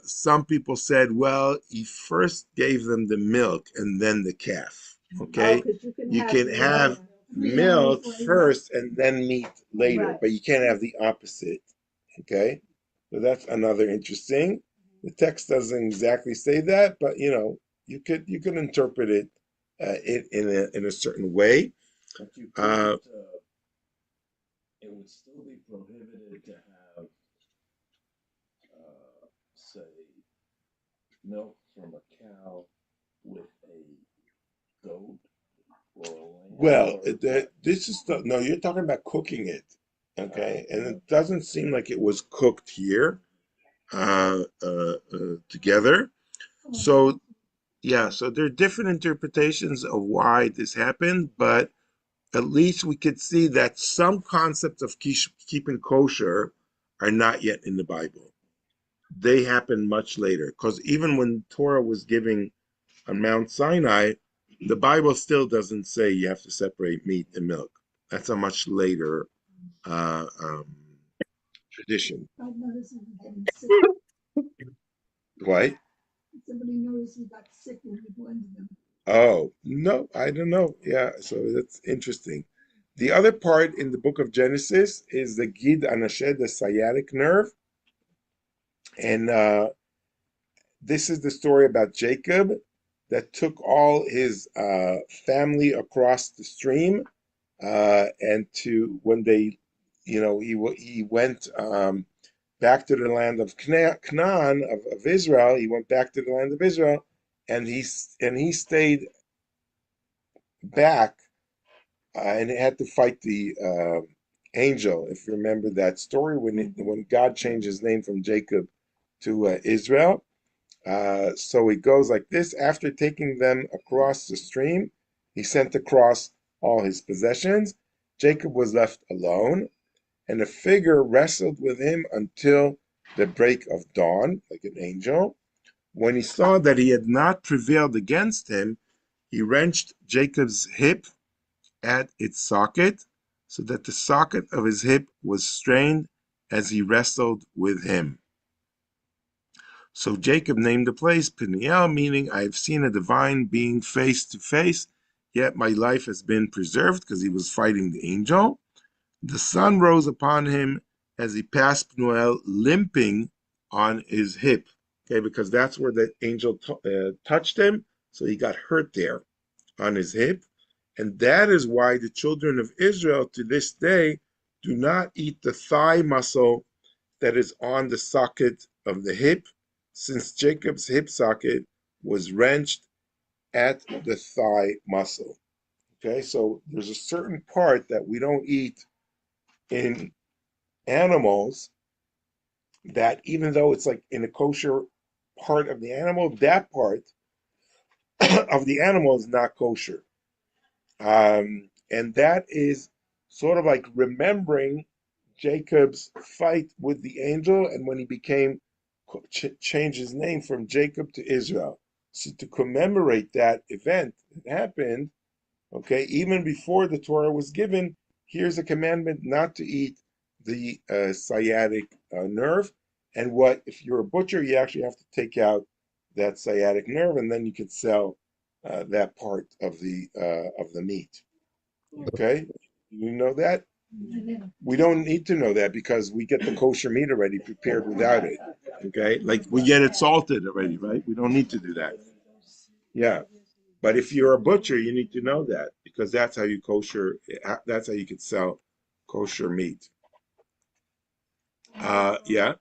Speaker 1: some people said, well, he first gave them the milk and then the calf. Okay, you can have milk first and then meat later,
Speaker 3: Right.
Speaker 1: but you can't have the opposite. Okay, so that's another interesting. The text doesn't exactly say that, but you could interpret it in a certain way.
Speaker 2: But you couldn't, it would still be prohibited to have, say, milk from a cow with a goat or a lamb.
Speaker 1: Well, this is no. You're talking about cooking it, okay? And it doesn't seem like it was cooked here together. So yeah, so there are different interpretations of why this happened, but at least we could see that some concepts of keeping kosher are not yet in the Bible. They happened much later, because even when Torah was giving on Mount Sinai, the Bible still doesn't say you have to separate meat and milk. That's a much later tradition.
Speaker 3: I noticed he was getting sick.
Speaker 1: What?
Speaker 3: Somebody noticed he got sick when he blended them.
Speaker 1: Oh, no, I don't know. Yeah, so that's interesting. The other part in the book of Genesis is the Gid Anashed, the sciatic nerve. And this is the story about Jacob that took all his family across the stream. And to when they, he went back to the land of Canaan of Israel. He went back to the land of Israel, and he stayed back and had to fight the angel. If you remember that story, when God changed his name from Jacob to Israel. So it goes like this: after taking them across the stream, he sent across all his possessions. Jacob was left alone, and a figure wrestled with him until the break of dawn, like an angel. When he saw that he had not prevailed against him, he wrenched Jacob's hip at its socket, so that the socket of his hip was strained as he wrestled with him. So Jacob named the place Peniel, meaning I have seen a divine being face to face, yet my life has been preserved, because he was fighting the angel. The sun rose upon him as he passed Peniel, limping on his hip. Okay, because that's where the angel touched him, so he got hurt there on his hip. And that is why the children of Israel to this day do not eat the thigh muscle that is on the socket of the hip, since Jacob's hip socket was wrenched at the thigh muscle. Okay, so there's a certain part that we don't eat in animals that, even though it's like in a kosher part of the animal, that part of the animal is not kosher. And that is sort of like remembering Jacob's fight with the angel, and when he changed his name from Jacob to Israel. So to commemorate that event that happened, okay, even before the Torah was given, here's a commandment not to eat the sciatic nerve. And what if you're a butcher, you actually have to take out that sciatic nerve, and then you could sell that part of the meat. Okay, you know that? We don't need to know that because we get the kosher meat already prepared without it. Okay, like we get it salted already, right? We don't need to do that. Yeah, but if you're a butcher, you need to know that, because that's how you kosher. That's how you could sell kosher meat. Yeah,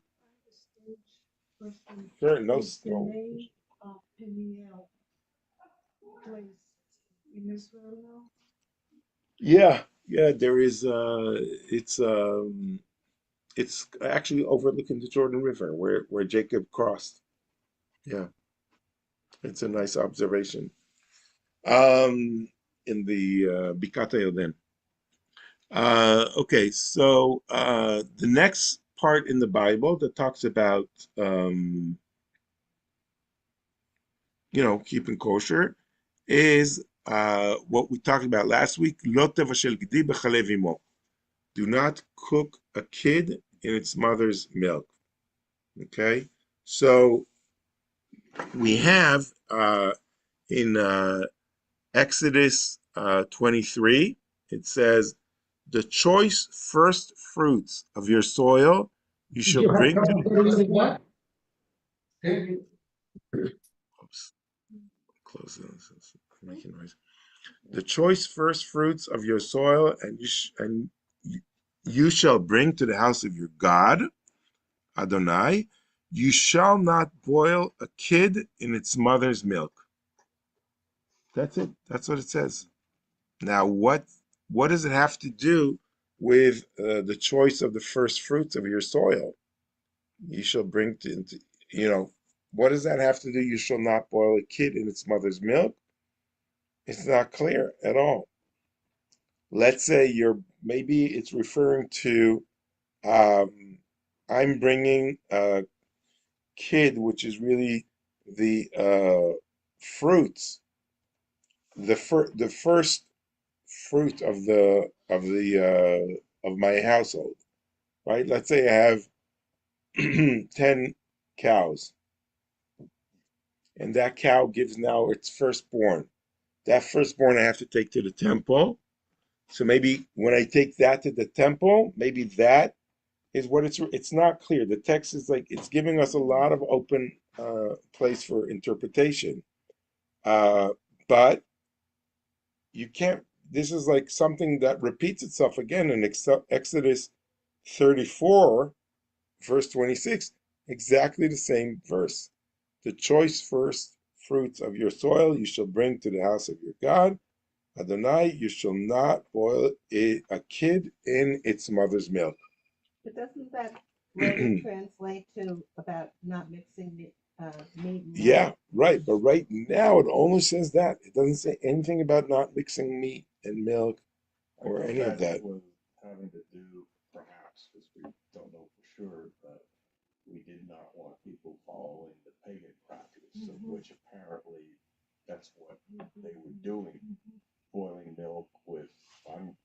Speaker 1: sure. No,
Speaker 5: Is the name of Peniel place in Israel now?
Speaker 1: yeah. There is. It's actually overlooking the Jordan River where Jacob crossed. Yeah, it's a nice observation. In the Bikat HaYarden. Okay, so the next part in the Bible that talks about keeping kosher is what we talked about last week. Lo tevashel gedi b'chalev imo. Do not cook a kid in its mother's milk. Okay, so we have in Exodus 23, it says, the choice first fruits of your soil you shall bring to the... Oops, close this. Making noise. The choice first fruits of your soil, and you shall bring to the house of your God, Adonai. You shall not boil a kid in its mother's milk. That's it. That's what it says. Now, what does it have to do with the choice of the first fruits of your soil? You shall bring what does that have to do? You shall not boil a kid in its mother's milk. It's not clear at all. Let's say maybe it's referring to I'm bringing a kid, which is really the fruits, the first fruit of my household, right? Let's say I have 10 cows. And that cow gives now its firstborn. That firstborn I have to take to the temple. So maybe when I take that to the temple, maybe that is what it's not clear. The text is like, it's giving us a lot of open place for interpretation. But you can't, this is like something that repeats itself again in Exodus 34, verse 26, exactly the same verse. The choice first fruits of your soil you shall bring to the house of your God. Adonai, you shall not boil a kid in its mother's milk.
Speaker 4: But doesn't that later translate to about not mixing meat and milk?
Speaker 1: Yeah, right. But right now it only says that. It doesn't say anything about not mixing meat and milk or any of that.
Speaker 2: Was having to do, perhaps, because we don't know for sure, but we did not want people following the pagan practice, of which apparently that's what they were doing, boiling milk with, I don't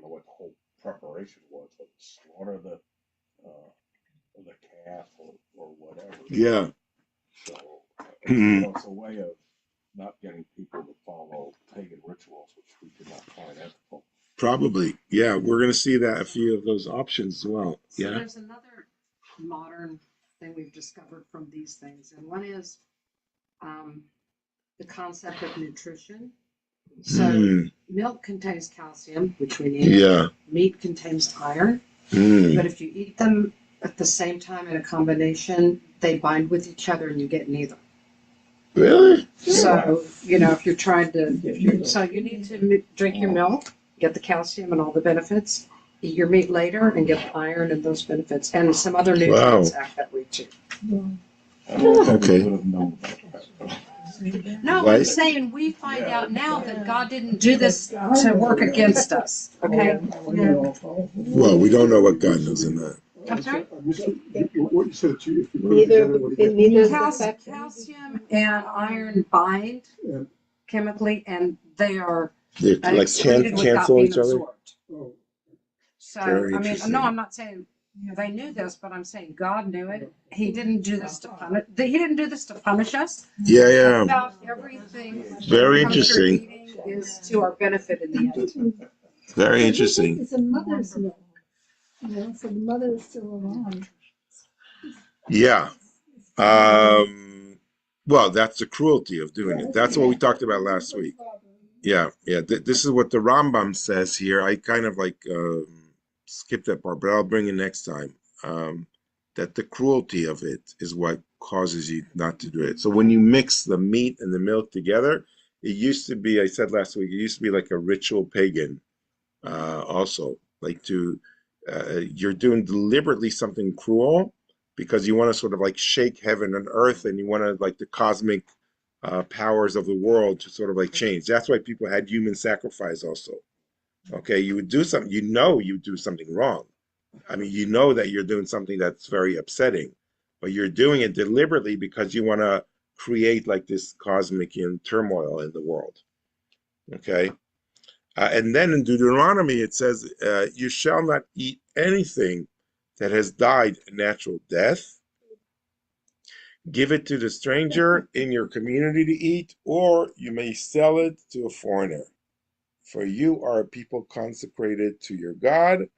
Speaker 2: know what the whole preparation was, but slaughter the calf or whatever.
Speaker 1: Yeah.
Speaker 2: So it's a way of not getting people to follow pagan rituals, which we did not find ethical.
Speaker 1: Probably. Yeah, we're going to see that a few of those options as well.
Speaker 6: So
Speaker 1: Yeah.
Speaker 6: there's another modern thing we've discovered from these things, and one is the concept of nutrition. So milk contains calcium, which we need.
Speaker 1: Yeah.
Speaker 6: Meat contains iron. But if you eat them at the same time in a combination, they bind with each other and you get neither.
Speaker 1: Really?
Speaker 6: So, if you're trying to, so you need to drink your milk, get the calcium and all the benefits, eat your meat later and get the iron and those benefits, and some other nutrients act that way too.
Speaker 1: Okay.
Speaker 6: No, I'm saying we find out now that God didn't do this to work against us, okay?
Speaker 1: Well, we don't know what God knows in that.
Speaker 6: I'm sorry?
Speaker 5: What you said,
Speaker 4: Neither
Speaker 6: Calcium and iron bind chemically, and they are
Speaker 1: They like
Speaker 6: excreted without
Speaker 1: cancel
Speaker 6: being
Speaker 1: each other.
Speaker 6: absorbed. So,
Speaker 1: Very
Speaker 6: I mean,
Speaker 1: interesting.
Speaker 6: no, I'm not saying they knew this, but I'm saying God knew it. He didn't do this to punish. He didn't do this to punish us.
Speaker 1: Yeah.
Speaker 6: About everything.
Speaker 1: Very
Speaker 6: comes through
Speaker 1: interesting.
Speaker 6: eating is to our benefit in the end.
Speaker 1: Very interesting.
Speaker 3: It's a mother's milk. So the mother is still alive.
Speaker 1: Yeah. Well, that's the cruelty of doing it. That's what we talked about last week. Yeah. This is what the Rambam says here. I kind of skipped that part, but I'll bring it next time. That the cruelty of it is what causes you not to do it. So when you mix the meat and the milk together, it used to be, I said last week, it used to be like a ritual pagan also. You're doing deliberately something cruel because you want to sort of shake heaven and earth, and you want to the cosmic powers of the world to sort of change. That's why people had human sacrifice also. Okay, you would do something, you do something wrong. I mean, that you're doing something that's very upsetting, but you're doing it deliberately because you want to create this cosmic turmoil in the world. Okay. And then in Deuteronomy, it says, you shall not eat anything that has died a natural death. Give it to the stranger in your community to eat, or you may sell it to a foreigner. For you are a people consecrated to your God.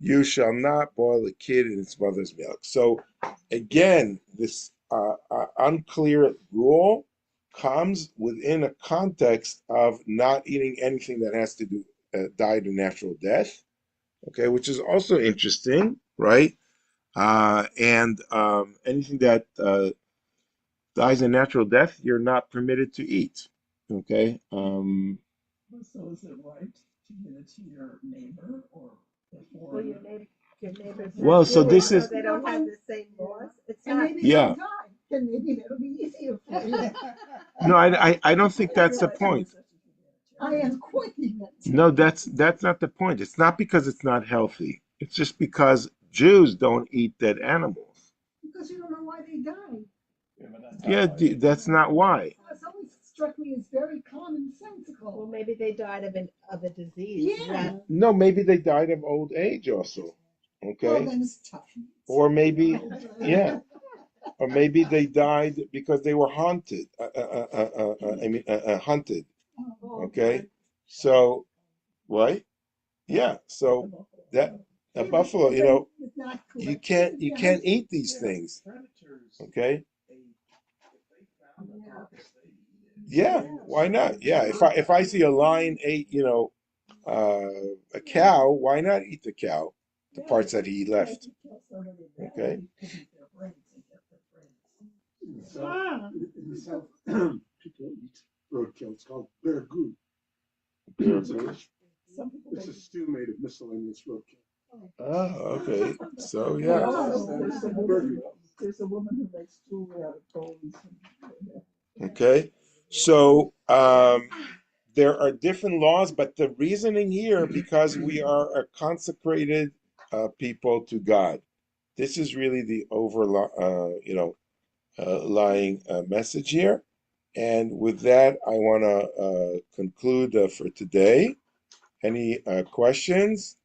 Speaker 1: You shall not boil a kid in its mother's milk. So again, this unclear rule comes within a context of not eating anything that has to do died a natural death. Okay, which is also interesting, right? And anything that dies a natural death, you're not permitted to eat. Okay.
Speaker 5: So is it right to give it to your neighbor or
Speaker 4: Well, your neighbors.
Speaker 1: Well, so this is.
Speaker 4: They don't have the same laws. It's
Speaker 3: And
Speaker 4: not.
Speaker 3: maybe
Speaker 1: Yeah.
Speaker 3: they'll die. And maybe that'll be easier for you.
Speaker 1: No, I don't think that's the point.
Speaker 3: I am quite convinced.
Speaker 1: No, that's not the point. It's not because it's not healthy. It's just because Jews don't eat dead animals.
Speaker 3: Because you don't know why they died.
Speaker 1: Yeah, that's not why.
Speaker 3: It's always struck me as very commonsensical.
Speaker 4: Well, maybe they died of a disease.
Speaker 3: Yeah.
Speaker 1: No, maybe they died of old age also.
Speaker 3: Well,
Speaker 1: Okay,
Speaker 3: then it's tough.
Speaker 1: or maybe yeah, or maybe they died because they were haunted. Hunted.
Speaker 3: Oh,
Speaker 1: Okay, so right, yeah, so that a
Speaker 3: yeah,
Speaker 1: buffalo,
Speaker 3: but
Speaker 1: you know,
Speaker 3: it's not
Speaker 1: you
Speaker 3: correct.
Speaker 1: can't eat these
Speaker 2: Yeah,
Speaker 1: things.
Speaker 2: predators,
Speaker 1: Okay,
Speaker 2: they, if they found the carcass, they eat it.
Speaker 1: yeah, why not? Yeah, if I see a lion ate, you know, a cow, why not eat the cow? The parts that he left. Okay.
Speaker 2: So, in the South, people eat roadkill. It's called bergud. It's a stew made of miscellaneous roadkill.
Speaker 1: Oh, okay. So
Speaker 5: And
Speaker 1: yeah.
Speaker 5: also,
Speaker 2: Bergud.
Speaker 5: there's a woman who makes jewelry out of bones.
Speaker 1: Okay. So there are different laws, but the reasoning here, because we are a consecrated people to God. This is really the lying message here. And with that, I want to conclude for today. Any questions?